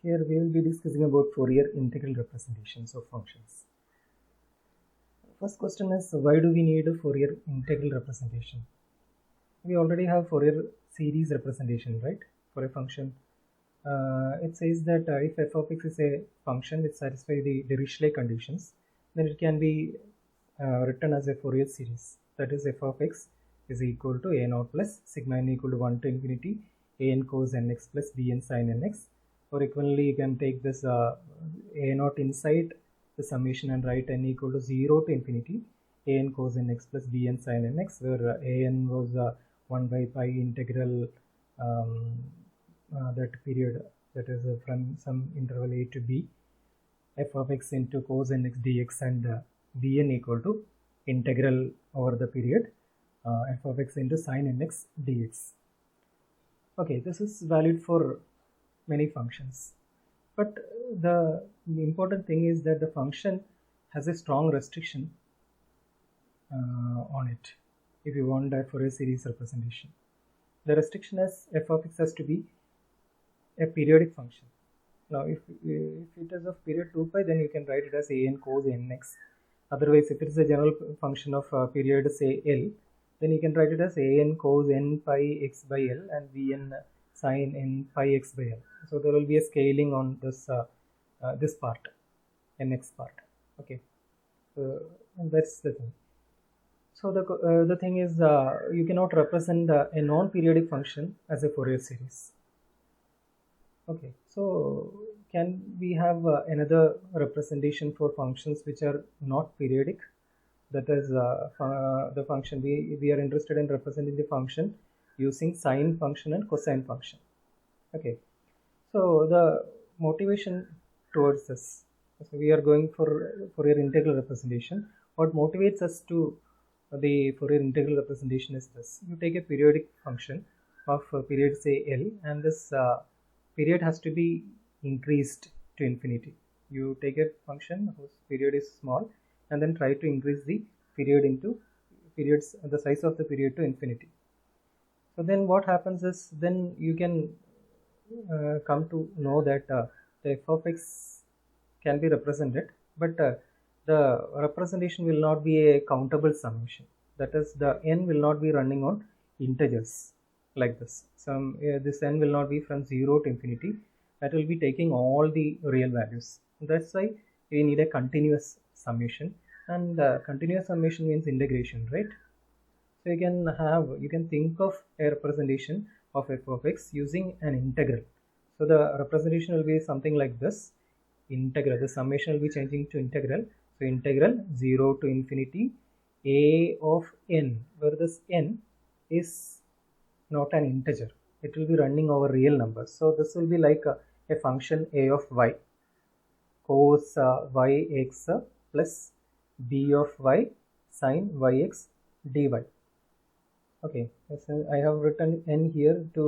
Here we will be discussing about Fourier integral representations of functions. First question is, why do we need a Fourier integral representation? We already have Fourier series representation, right, for a function. It says that if f of x is a function which satisfies the Dirichlet conditions, then it can be written as a Fourier series. That is, f of x is equal to a naught plus sigma n equal to 1 to infinity a n cos nx plus b n sin nx. Or equivalently, you can take this a naught inside the summation and write n equal to 0 to infinity a n cos nx plus b n sin nx, where a n was 1 by pi integral that period, that is from some interval a to b, f of x into cos nx dx, and bn equal to integral over the period f of x into sin nx dx. Okay, this is valid for many functions, but the important thing is that the function has a strong restriction on it if you want that for a series representation. The restriction is f of x has to be a periodic function. Now if it is of period 2 pi, then you can write it as a n cos nx. Otherwise, if it is a general function of period say L, then you can write it as a n cos n pi x by L and b n sin n pi x by L. So there will be a scaling on this this part, nx part. Okay, that's the thing. So the thing is, you cannot represent a non-periodic function as a Fourier series. Okay, so can we have another representation for functions which are not periodic? That is the function we are interested in representing the function using sine function and cosine function. Okay, so the motivation towards this, so we are going for Fourier integral representation. What motivates us to the Fourier integral representation is this: you take a periodic function of period say L, and this period has to be increased to infinity. You take a function whose period is small and then try to increase the period into periods, the size of the period to infinity. So then what happens is, then you can come to know that the f of x can be represented, but the representation will not be a countable summation. That is, the n will not be running on integers like this. This n will not be from 0 to infinity. That will be taking all the real values. That's why we need a continuous summation, and continuous summation means integration, right? So you can think of a representation of f of x using an integral. So the representation will be something like this: integral, the summation will be changing to integral. So integral 0 to infinity a of n, where this n is not an integer, it will be running over real numbers. So this will be like a function a of y cos y x plus b of y sin yx dy. Okay, so I have written n here to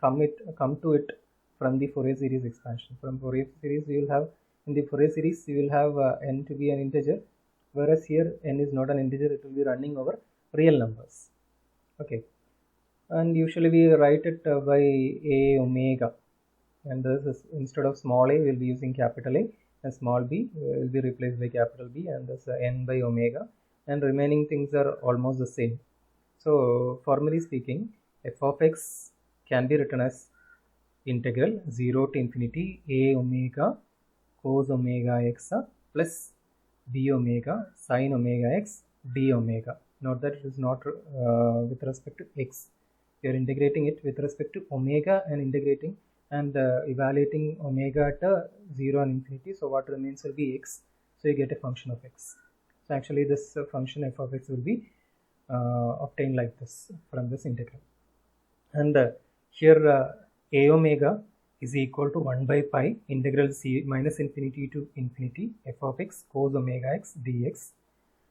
come to it from the Fourier series expansion. From Fourier series, you will have, in the Fourier series, you will have n to be an integer, whereas here n is not an integer, it will be running over real numbers. Okay, and usually we write it by a omega, and this is, instead of small a, we will be using capital A, and small b will be replaced by capital B, and this n by omega, and remaining things are almost the same. So formally speaking, f of x can be written as integral 0 to infinity a omega cos omega x plus b omega sin omega x d omega. Note that it is not with respect to x. We are integrating it with respect to omega and integrating and evaluating omega at 0 and infinity. So what remains will be x. So you get a function of x. So actually this function f of x will be obtained like this from this integral. And here a omega is equal to 1 by pi integral c minus infinity to infinity f of x cos omega x dx,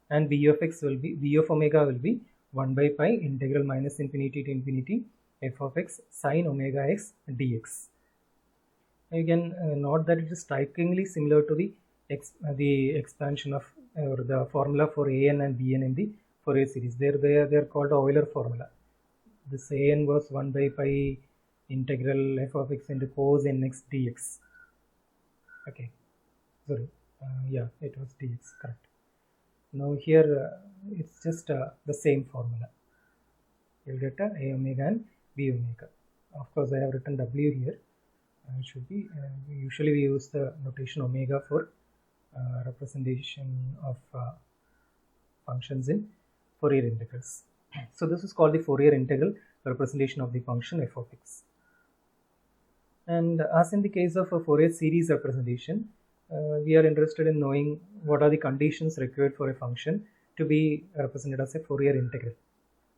and b of x will be, b of omega will be 1 by pi integral minus infinity to infinity f of x sin omega x dx. You can note that it is strikingly similar to the expansion of or the formula for an and bn in the Fourier series. They are called Euler formula. This an was 1 by pi integral f of x into cos nx dx. Okay, sorry, yeah, it was dx, correct. Now here it's just the same formula. You'll get a omega and b omega. Of course, I have written w here. It should be usually we use the notation omega for representation of functions in Fourier integrals. So this is called the Fourier integral representation of the function f of x. And as in the case of a Fourier series representation, we are interested in knowing what are the conditions required for a function to be represented as a Fourier integral.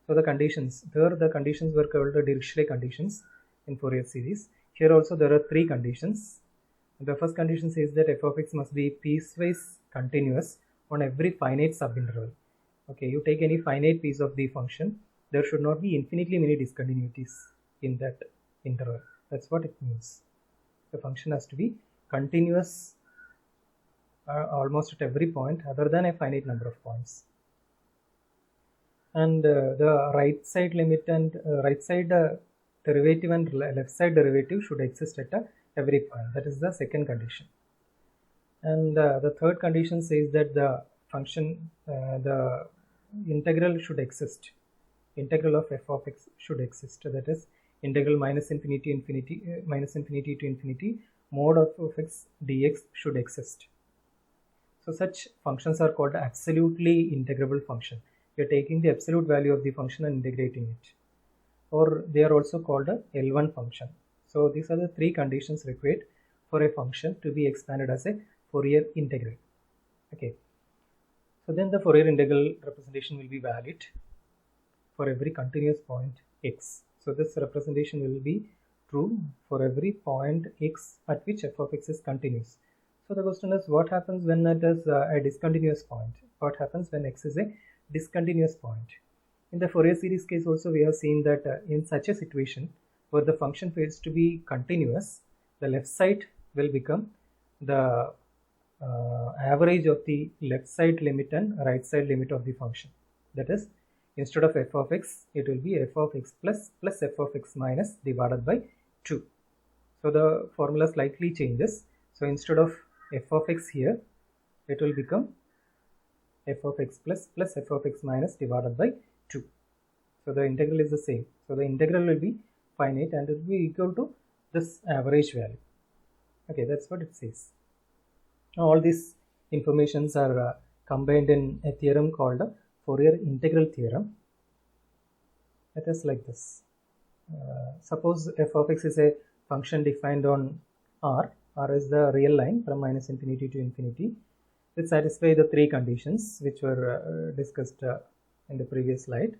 So the conditions, there the conditions were called the Dirichlet conditions in Fourier series. Here also there are three conditions. The first condition says that f of x must be piecewise continuous on every finite subinterval. Okay, you take any finite piece of the function, there should not be infinitely many discontinuities in that interval. That's what it means. The function has to be continuous almost at every point other than a finite number of points. And the right side limit and right side derivative and left side derivative should exist at every point. That is the second condition. And the third condition says that the function, the integral should exist. Integral of f of x should exist. That is integral minus infinity to infinity mod of x dx should exist. So such functions are called absolutely integrable function. You are taking the absolute value of the function and integrating it. Or they are also called a L1 function. So these are the three conditions required for a function to be expanded as a Fourier integral. Okay. So then the Fourier integral representation will be valid for every continuous point x. So this representation will be true for every point x at which f of x is continuous. So the question is, what happens when it is a discontinuous point? What happens when x is a discontinuous point? In the Fourier series case also we have seen that in such a situation where the function fails to be continuous, the left side will become the average of the left side limit and right side limit of the function. That is, instead of f of x, it will be f of x plus f of x minus divided by 2. So the formula slightly changes. So instead of f of x here, it will become f of x plus f of x minus divided by 2. So the integral is the same. So the integral will be finite and it will be equal to this average value. Okay, that's what it says. Now all these informations are combined in a theorem called the Fourier integral theorem. It is like this. Suppose f of x is a function defined on R. R is the real line from minus infinity to infinity. It satisfies the three conditions which were discussed in the previous slide.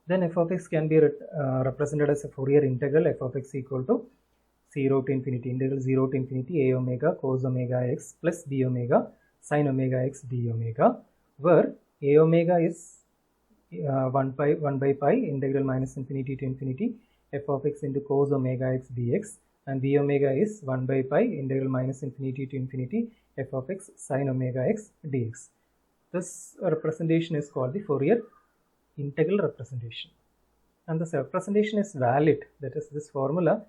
Then f of x can be represented as a Fourier integral f of x equal to 0 to infinity, integral 0 to infinity a omega cos omega x plus b omega sin omega x d omega, where a omega is 1 by pi integral minus infinity to infinity f of x into cos omega x dx, and b omega is 1 by pi integral minus infinity to infinity f of x sin omega x dx. This representation is called the Fourier integral representation, and this representation is valid. That is, this formula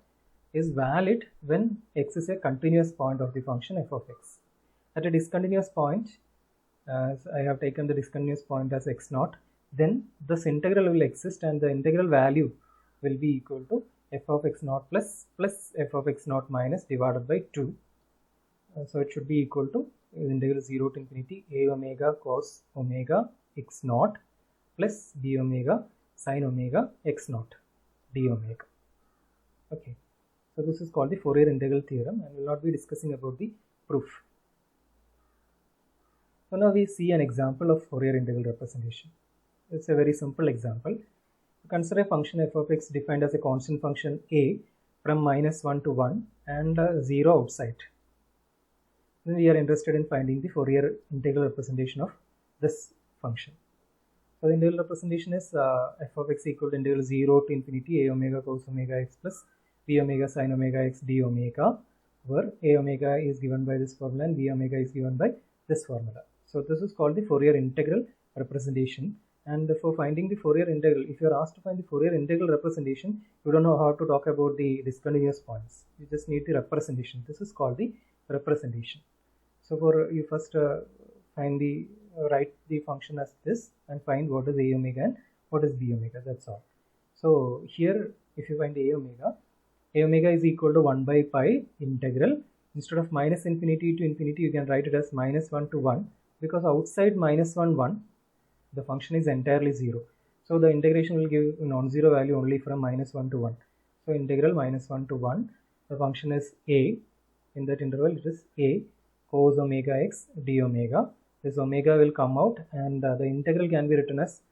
is valid when x is a continuous point of the function f of x. At a discontinuous point, I have taken the discontinuous point as x naught, then this integral will exist and the integral value will be equal to f of x naught plus f of x naught minus divided by 2. So it should be equal to integral 0 to infinity a omega cos omega x naught plus b omega sin omega x naught d omega. Okay, so this is called the Fourier integral theorem, and we will not be discussing about the proof. So now we see an example of Fourier integral representation. It's a very simple example. Consider a function f of x defined as a constant function a from minus 1 to 1 and 0 outside. Then we are interested in finding the Fourier integral representation of this function. So the integral representation is f of x equal to integral 0 to infinity a omega cos omega x plus b omega sin omega x d omega, where a omega is given by this formula and b omega is given by this formula. So this is called the Fourier integral representation, And for finding the Fourier integral, if you are asked to find the Fourier integral representation, you don't know how to talk about the discontinuous points. You just need the representation. This is called the representation. So for you first find the write the function as this and find what is a omega and what is b omega. That's all. So here, if you find a omega is equal to 1 by pi integral. Instead of minus infinity to infinity, you can write it as minus 1 to 1, because outside minus 1 1 the function is entirely 0. So the integration will give non-zero value only from minus 1 to 1. So integral minus 1 to 1, the function is a. In that interval, it is a cos omega x d omega. This omega will come out, and the integral can be written as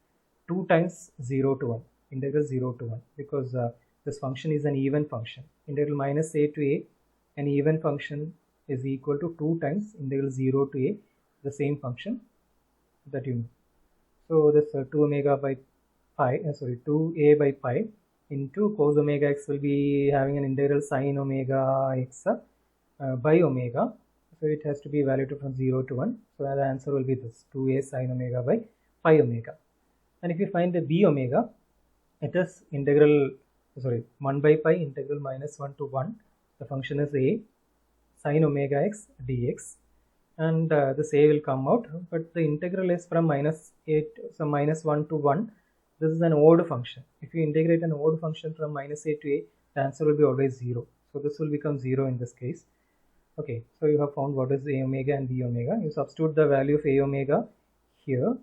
2 times 0 to 1. Integral 0 to 1, because this function is an even function. Integral minus a to a, an even function, is equal to 2 times integral 0 to a, the same function that you know. So this 2 omega by pi, 2a by pi into cos omega x will be having an integral sin omega x by omega. So it has to be evaluated from 0 to 1. So the answer will be this 2a sin omega by pi omega. And if you find the b omega, it is integral 1 by pi integral minus 1 to 1. The function is a sin omega x dx, and this a will come out, but the integral is from minus 8, so minus 1 to 1. This is an odd function. If you integrate an odd function from minus a to a, the answer will be always 0. So this will become 0 in this case. Okay, so you have found what is a omega and b omega. You substitute the value of a omega here,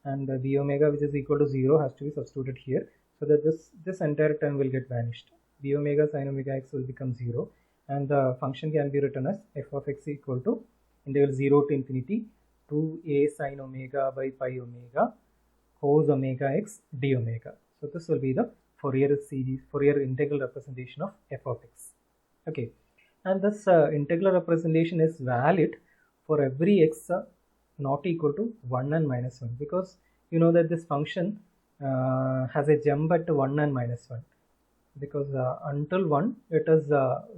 and the b omega, which is equal to 0, has to be substituted here, so that this entire term will get vanished. B omega sin omega x will become 0, and the function can be written as f of x equal to integral 0 to infinity 2a sin omega by pi omega cos omega x d omega. So this will be the Fourier integral representation of f of x. Okay, and this integral representation is valid for every x not equal to 1 and minus 1, because you know that this function has a jump at 1 and minus 1, because until 1 it is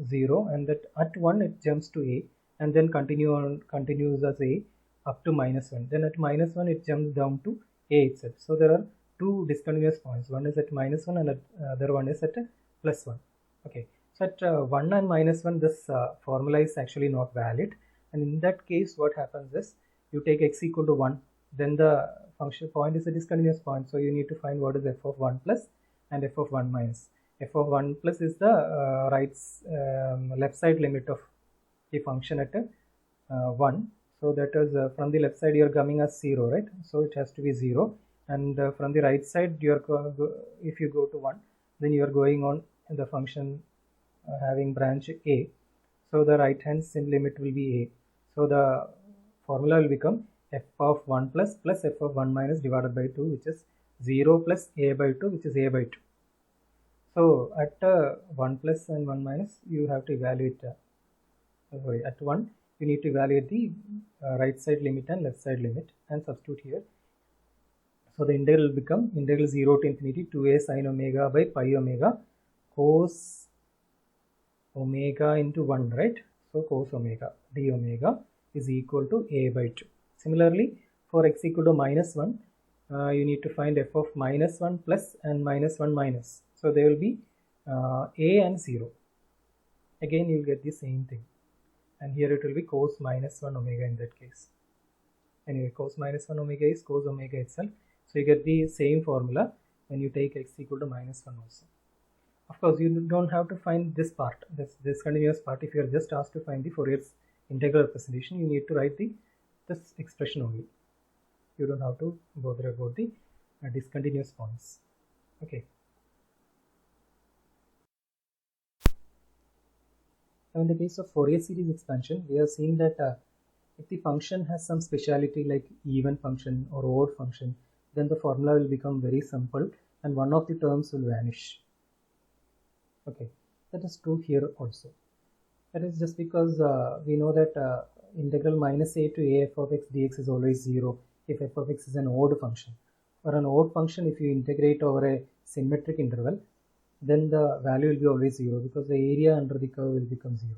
0, and that at 1 it jumps to a, and then continues as a up to minus 1. Then at minus 1 it jumps down to a itself. So there are two discontinuous points. One is at minus 1 and other one is at plus 1. Okay, so at 1 and minus 1, this formula is actually not valid, and in that case what happens is you take x equal to 1, then the function point is a discontinuous point, so you need to find what is f of 1 plus and f of 1 minus. F of 1 plus is the left side limit of the function at 1. So that is from the left side you are coming as 0, right? So it has to be 0, and from the right side you are if you go to 1, then you are going on the function having branch a. So the right hand limit will be a. So the formula will become f of 1 plus f of 1 minus divided by 2, which is 0 plus a by 2, which is a by 2. So at 1 plus and 1 minus, you have to evaluate at 1 you need to evaluate the right side limit and left side limit and substitute here. So the integral will become integral 0 to infinity 2a sin omega by pi omega cos omega into 1, right? So cos omega d omega is equal to a by 2. Similarly, for x equal to minus 1, you need to find f of minus 1 plus and minus 1 minus. So they will be a and 0. Again you will get the same thing, and here it will be cos minus 1 omega in that case. Anyway, cos minus 1 omega is cos omega itself. So you get the same formula when you take x equal to minus 1 also. Of course, you don't have to find this part, this continuous part. If you are just asked to find the Fourier's integral representation, you need to write this expression only. You don't have to bother about the discontinuous points. Okay. Now in the case of Fourier series expansion, we have seen that if the function has some speciality like even function or odd function, then the formula will become very simple and one of the terms will vanish. Okay, that is true here also. That is just because we know that integral minus a to a f of x dx is always 0 if f of x is an odd function. For an odd function, if you integrate over a symmetric interval, then the value will be always 0 because the area under the curve will become 0.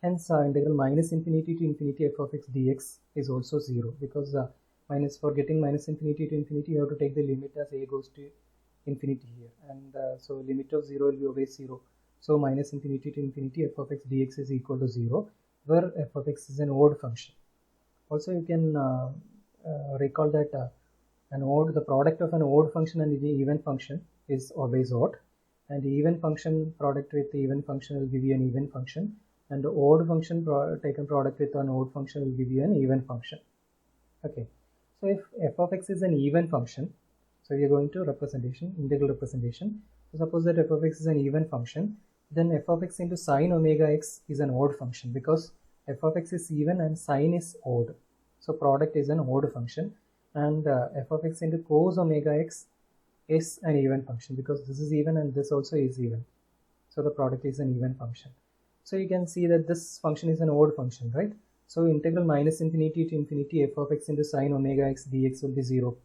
Hence, integral minus infinity to infinity f of x dx is also 0 because for getting minus infinity to infinity, you have to take the limit as a goes to infinity here, and so limit of 0 will be always 0. So minus infinity to infinity f of x dx is equal to 0, where f of x is an odd function. Also you can recall that the product of an odd function and the even function is always odd, and the even function product with the even function will give you an even function, and the odd function taken product with an odd function will give you an even function. Okay, so if f of x is an even function, so we are going to integral representation. So suppose that f of x is an even function, then f of x into sine omega x is an odd function, because f of x is even and sine is odd, so product is an odd function. And f of x into cos omega x is an even function, because this is even and this also is even, so the product is an even function. So you can see that this function is an odd function, right? So integral minus infinity to infinity f of x into sine omega x dx will be 0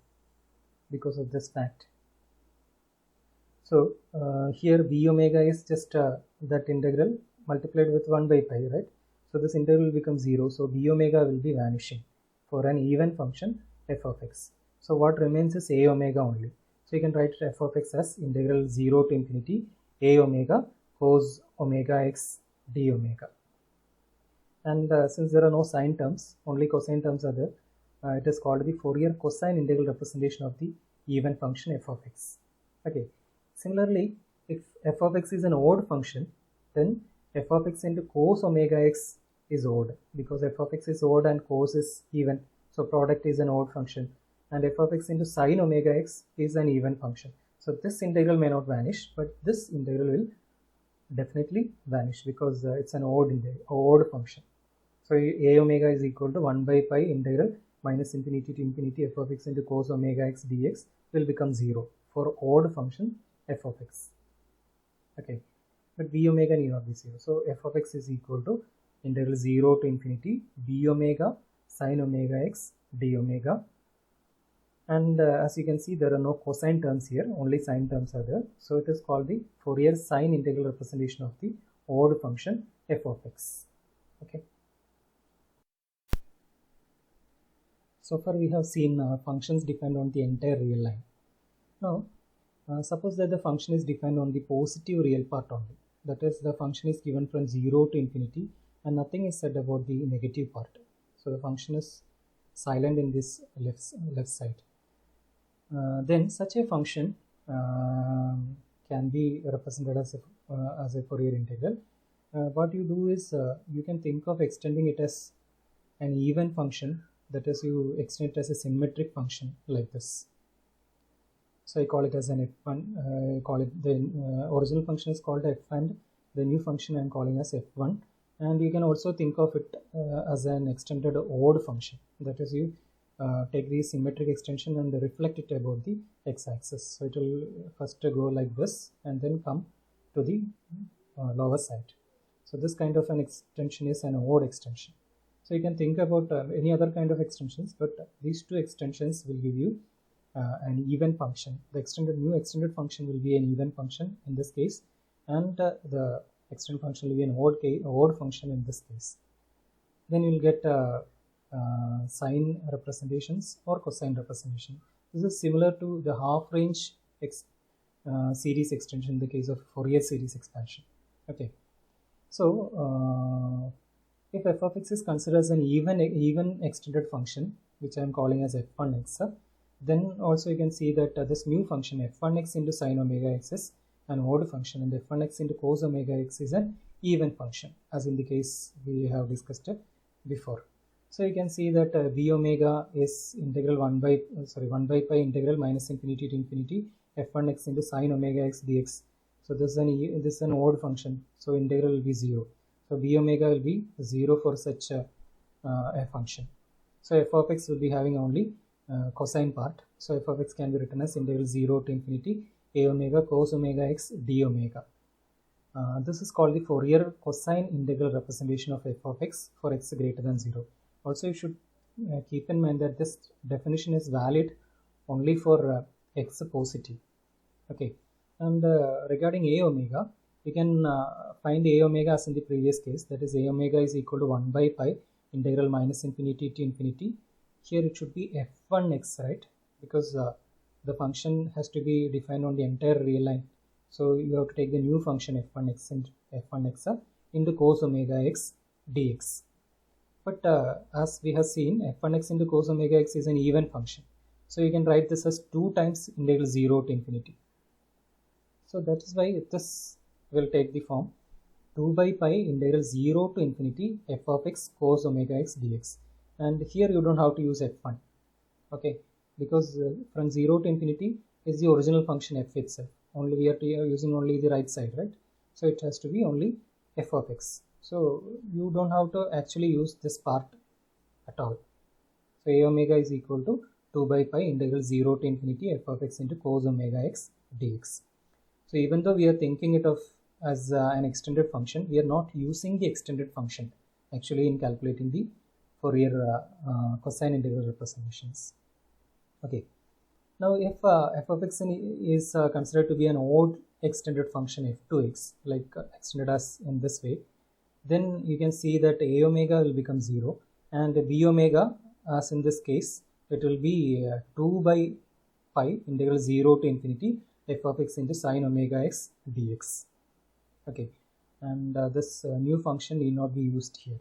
because of this fact. So here b omega is just that integral multiplied with 1 by pi, right? So this integral will become 0, so b omega will be vanishing for an even function f of x. So what remains is a omega only. So you can write f of x as integral 0 to infinity a omega cos omega x d omega. And since there are no sine terms, only cosine terms are there, it is called the Fourier cosine integral representation of the even function f of x. Okay. Similarly, if f of x is an odd function, then f of x into cos omega x is odd, because f of x is odd and cos is even, so product is an odd function. And f of x into sine omega x is an even function. So this integral may not vanish, but this integral will definitely vanish, because it's an odd function. So a omega is equal to 1 by pi integral minus infinity to infinity f of x into cos omega x dx will become 0 for odd function f of x. Okay, but b omega need not be 0. So f of x is equal to integral 0 to infinity b omega sine omega x d omega. And as you can see, there are no cosine terms here, only sine terms are there. So it is called the Fourier sine integral representation of the odd function f of x. Okay. So far we have seen functions depend on the entire real line. Now suppose that the function is defined on the positive real part only, that is the function is given from 0 to infinity and nothing is said about the negative part. So the function is silent in this left side. Then such a function can be represented as a Fourier integral. What you do is you can think of extending it as an even function, that is you extend it as a symmetric function like this. So I call it as an f1, call it the original function is called f, and the new function I am calling as f1. And you can also think of it as an extended odd function, that is you take the symmetric extension and reflect it about the x-axis. So it will first go like this and then come to the lower side. So this kind of an extension is an odd extension. So you can think about any other kind of extensions, but these two extensions will give you an even function. The new extended function will be an even function in this case, and the extended function will be an odd function in this case. Then you will get sine representations or cosine representation. This is similar to the half range series extension in the case of Fourier series expansion. Okay, so if f of x is considered as an even extended function, which I am calling as f1x, then also you can see that this new function f1x into sine omega x is an odd function, and f1x into cos omega x is an even function, as in the case we have discussed it before. So you can see that b omega is integral 1 by pi integral minus infinity to infinity f1x into sine omega x dx. So this is an odd function, so integral will be 0. So b omega will be 0 for such a function. So f of x will be having only cosine part. So f of x can be written as integral 0 to infinity a omega cos omega x d omega. This is called the Fourier cosine integral representation of f of x for x greater than 0. Also you should keep in mind that this definition is valid only for x positive. Okay, and regarding a omega, we can find a omega as in the previous case, that is a omega is equal to 1 by pi integral minus infinity to infinity here it should be f1x, right? Because the function has to be defined on the entire real line. So you have to take the new function f1x and f1x into cos omega x dx. But as we have seen, f1x into cos omega x is an even function. So you can write this as 2 times integral 0 to infinity. So that is why this will take the form 2 by pi integral 0 to infinity f of x cos omega x dx. And here you don't have to use f1, okay, because from 0 to infinity is the original function f itself. Only we are using only the right side, right? So it has to be only f of x. So you don't have to actually use this part at all. So a omega is equal to 2 by pi integral 0 to infinity f of x into cos omega x dx. So even though we are thinking it of as an extended function, we are not using the extended function actually in calculating the Fourier cosine integral representations. Okay. Now if f of x is considered to be an odd extended function f2x, like extended as in this way, then you can see that a omega will become 0 and b omega, as in this case, it will be 2 by pi integral 0 to infinity f of x into sine omega x dx. Okay, and this new function need not be used here.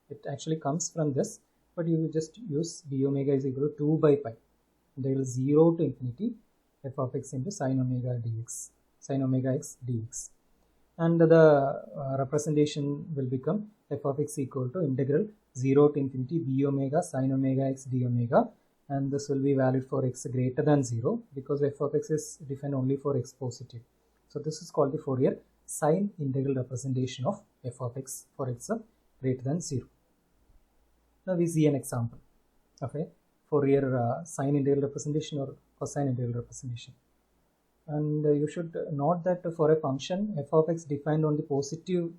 It actually comes from this, but you just use b omega is equal to 2 by pi integral 0 to infinity f of x into sine omega dx, sine omega x dx. And the representation will become f of x equal to integral 0 to infinity b omega sine omega x d omega, and this will be valid for x greater than 0 because f of x is defined only for x positive. So this is called the Fourier sine integral representation of f of x for x greater than 0. Now we see an example of a Fourier sine integral representation or cosine integral representation. And you should note that for a function f of x defined on the positive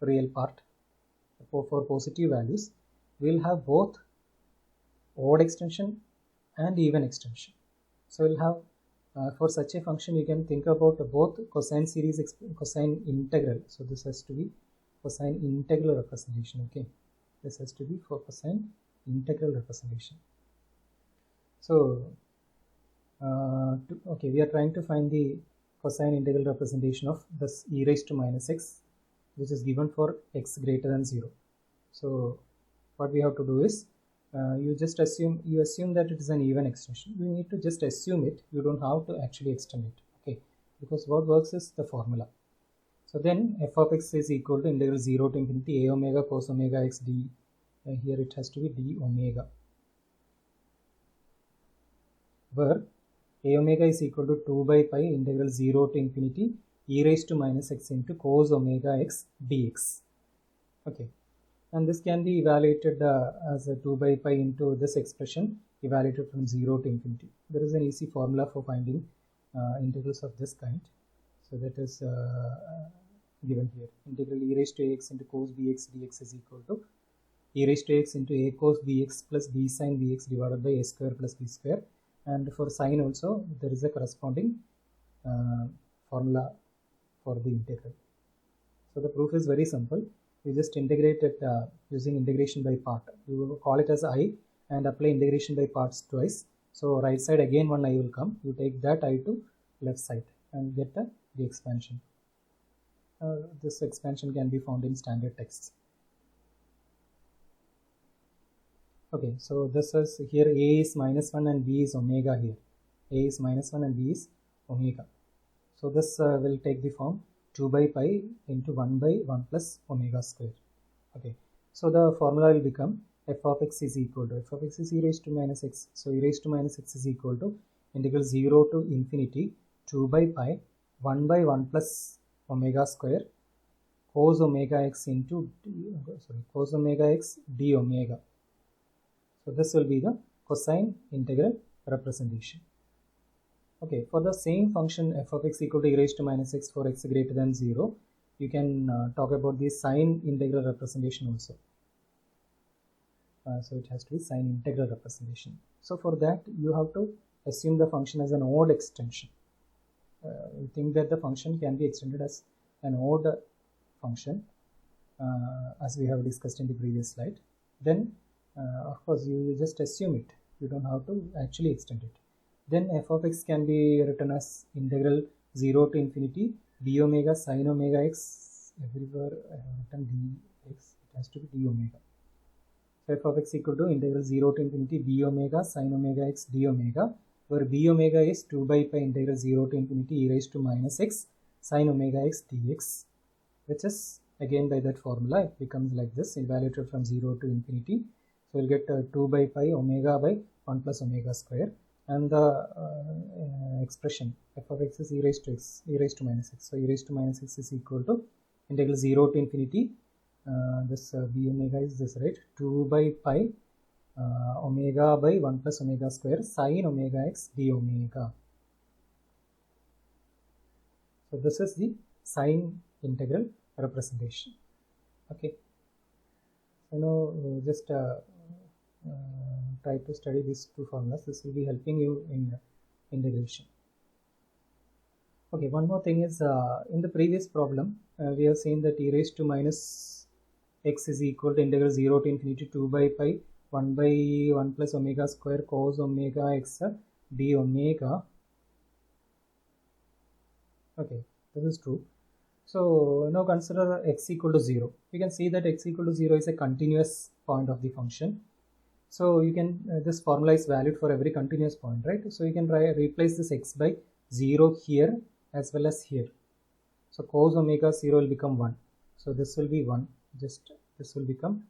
real part, for positive values, we will have both odd extension and even extension. So we'll have for such a function you can think about both cosine series, cosine integral. So this has to be cosine integral representation. Okay, this has to be for cosine integral representation. So okay, we are trying to find the cosine integral representation of this e raised to minus x, which is given for x greater than 0. So what we have to do is you assume that it is an even extension. You need to just assume it. You don't have to actually extend it. Okay, because what works is the formula. So then f of x is equal to integral 0 to infinity a omega cos omega x d. Here it has to be d omega, where a omega is equal to 2 by pi integral 0 to infinity e raised to minus x into cos omega x dx. Okay, and this can be evaluated as a 2 by pi into this expression evaluated from 0 to infinity. There is an easy formula for finding integrals of this kind. So that is given here. Integral e raised to x into cos bx dx is equal to e raised to x into a cos bx plus b sin bx divided by a square plus b square. And for sine also there is a corresponding formula for the integral. So the proof is very simple. You just integrate it using integration by part. You call it as I and apply integration by parts twice. So right side again one I will come. You take that I to left side and get the expansion. This expansion can be found in standard texts. Okay, so this is here a is minus 1 and b is omega here. A is minus 1 and b is omega. So this will take the form 2 by pi into 1 by 1 plus omega square. Okay, so the formula will become f of x is equal to f of x is e raised to minus x. So e raised to minus x is equal to integral 0 to infinity 2 by pi 1 by 1 plus omega square cos omega x into cos omega x d omega. So this will be the cosine integral representation. Okay, for the same function f of x equal to e raised to minus x for x greater than 0, you can talk about the sine integral representation also. So it has to be sine integral representation. So for that you have to assume the function as an odd extension. You think that the function can be extended as an odd function as we have discussed in the previous slide. Then of course you just assume it. You don't have to actually extend it. Then f of x can be written as integral 0 to infinity d omega sin omega x. Everywhere I have written dx, it has to be d omega. So f of x equal to integral 0 to infinity b omega sin omega x d omega, where b omega is 2 by pi integral 0 to infinity e raised to minus x sin omega x dx, which is again by that formula it becomes like this, evaluated from 0 to infinity. So we'll get 2 by pi omega by 1 plus omega square, and the expression f of x is e raised to minus x. So e raised to minus x is equal to integral 0 to infinity this b omega is this, right, 2 by pi omega by 1 plus omega square sin omega x d omega. So this is the sine integral representation. Okay, so now just try to study these two formulas. This will be helping you in integration. Okay, one more thing is in the previous problem we have seen that e raised to minus x is equal to integral 0 to infinity 2 by pi 1 by 1 plus omega square cos omega x d omega. Okay, this is true. So now consider x equal to 0. You can see that x equal to 0 is a continuous point of the function. So you can this formula is valid for every continuous point, right? So you can replace this x by 0 here as well as here. So cos omega 0 will become 1. So this will be 1. Just this will become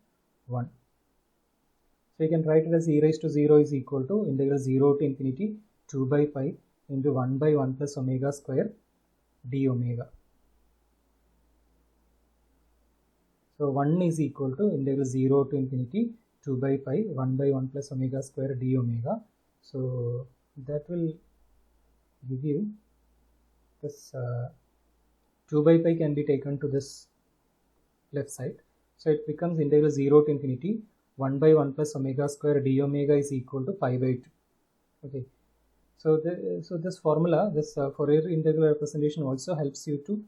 1. So you can write it as e raised to 0 is equal to integral 0 to infinity 2 by pi into 1 by 1 plus omega square d omega. So 1 is equal to integral 0 to infinity 2 by pi 1 by 1 plus omega square d omega. So that will give you this 2 by pi can be taken to this left side. So it becomes integral 0 to infinity 1 by 1 plus omega square d omega is equal to pi by 2. Okay. So this formula, this Fourier integral representation also helps you to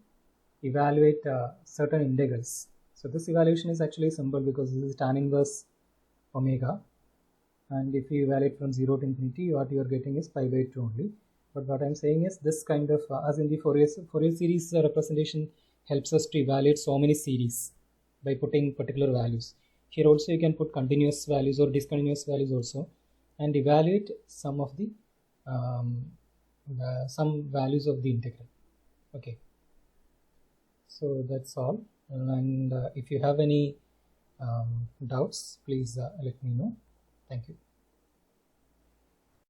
evaluate certain integrals. So this evaluation is actually simple because this is tan inverse omega, and if you evaluate from 0 to infinity, what you are getting is pi by 2 only. But what I am saying is this kind of as in the Fourier series representation helps us to evaluate so many series by putting particular values. Here also you can put continuous values or discontinuous values also and evaluate some of the some values of the integral. Okay, so that's all, and if you have any doubts, please let me know. Thank you.